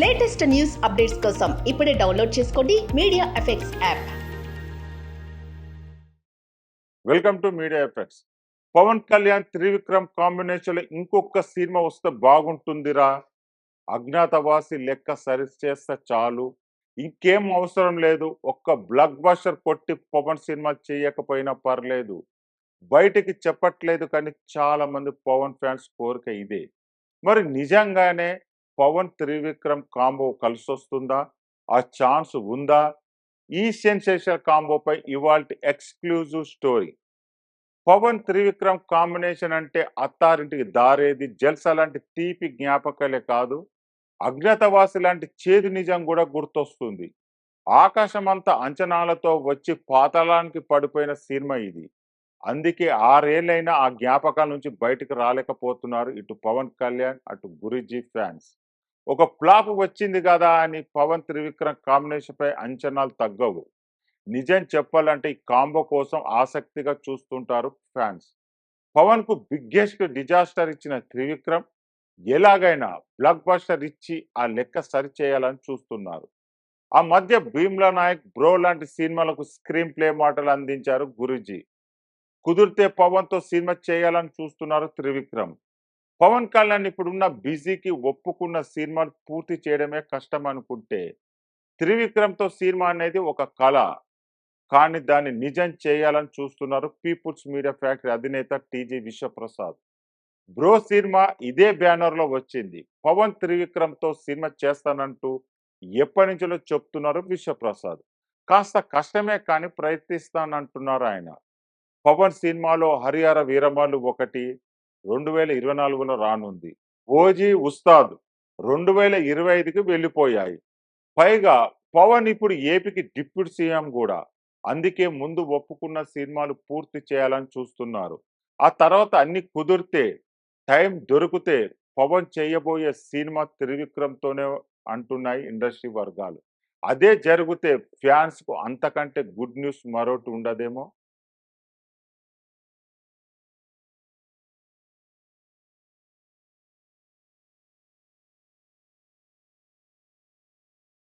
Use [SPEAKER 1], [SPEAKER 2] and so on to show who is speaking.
[SPEAKER 1] Latest news updates కోసం ఇప్పుడే download చేసుకోండి media effects app.
[SPEAKER 2] Welcome to media effects. Pawan Kalyan Trivikram combination లో ఇంకొక సినిమా వస్తే బాగుంటుందిరా. అజ్ఞాతవాసి లెక్క సరి చేస్తే చాలు, ఇంకేం అవసరం లేదు. ఒక్క బ్లాక్ బస్టర్ కొట్టి పవన్ సినిమా చేయకపోయినా పర్లేదు. బయటికి చెప్పట్లేదు కానీ చాలా మంది పవన్ ఫ్యాన్స్ కోరిక ఇదే. మరి నిజంగానే పవన్ త్రివిక్రమ్ కాంబో కలిసి వస్తుందా? ఆ ఛాన్స్ ఉందా? ఈ సెన్సేషన్ కాంబోపై ఇవాల్టి exclusive story. Pawan Trivikram combination అంటే అత్తారింటికి దారేది, జల్సా లాంటి తీపి జ్ఞాపకాలే కాదు, అజ్ఞాతవాసి లాంటి చేదు నిజం కూడా గుర్తొస్తుంది. ఆకాశమంతా అంచనాలతో వచ్చి పాతాళానికి పడిపోయిన సినిమా ఇది. అందుకే 6 ఏళ్ళైనా ఆ జ్ఞాపకాల నుంచి బయటకు రాలేకపోతున్నారు ఇటు పవన్ కళ్యాణ్, అటు గురూజీ ఫ్యాన్స్. ఒక ఫ్లాప్ వచ్చింది కదా అని పవన్ త్రివిక్రమ్ కాంబినేషన్ పై అంచనాలు తగ్గవు. నిజం చెప్పాలంటే ఈ కాంబో కోసం ఆసక్తిగా చూస్తుంటారు ఫ్యాన్స్. పవన్ కు బిగ్గెస్ట్ డిజాస్టర్ ఇచ్చిన త్రివిక్రమ్ ఎలాగైనా బ్లాక్ బస్టర్ ఇచ్చి ఆ లెక్క సరిచేయాలని చూస్తున్నారు. ఆ మధ్య భీమ్లా నాయక్, బ్రో లాంటి సినిమాలకు స్క్రీన్ ప్లే మాటలు అందించారు గురూజీ. కుదిరితే పవన్ తో సినిమా చేయాలని చూస్తున్నారు త్రివిక్రమ్. పవన్ కళ్యాణ్ ఇప్పుడున్న బిజీకి ఒప్పుకున్న సినిమాను పూర్తి చేయడమే కష్టం అనుకుంటే, త్రివిక్రమ్ తో సినిమా అనేది ఒక కళ. కానీ దాన్ని నిజం చేయాలని చూస్తున్నారు పీపుల్స్ మీడియా ఫ్యాక్టరీ అధినేత టీజీ విశ్వప్రసాద్. బ్రో సినిమా ఇదే బ్యానర్ లో వచ్చింది. పవన్ త్రివిక్రమ్ తో సినిమా చేస్తానంటూ ఎప్పటి నుంచో చెప్తున్నారు విశ్వప్రసాద్. కాస్త కష్టమే కానీ ప్రయత్నిస్తానంటున్నారు ఆయన. పవన్ సినిమాలో హరిహర వీరమల్లు ఒకటి 2024లో రానుంది. ఓజీ, ఉస్తాద్ 2025కి వెళ్ళిపోయాయి. పైగా పవన్ ఇప్పుడు ఏపీకి డిప్యూటీ సీఎం కూడా. అందుకే ముందు ఒప్పుకున్న సినిమాలు పూర్తి చేయాలని చూస్తున్నారు. ఆ తర్వాత అన్ని కుదిరితే, టైం దొరికితే పవన్ చేయబోయే సినిమా త్రివిక్రమ్తోనే అంటున్నాయి ఇండస్ట్రీ వర్గాలు. అదే జరిగితే ఫ్యాన్స్ కు అంతకంటే గుడ్ న్యూస్ మరొకటి ఉండదేమో.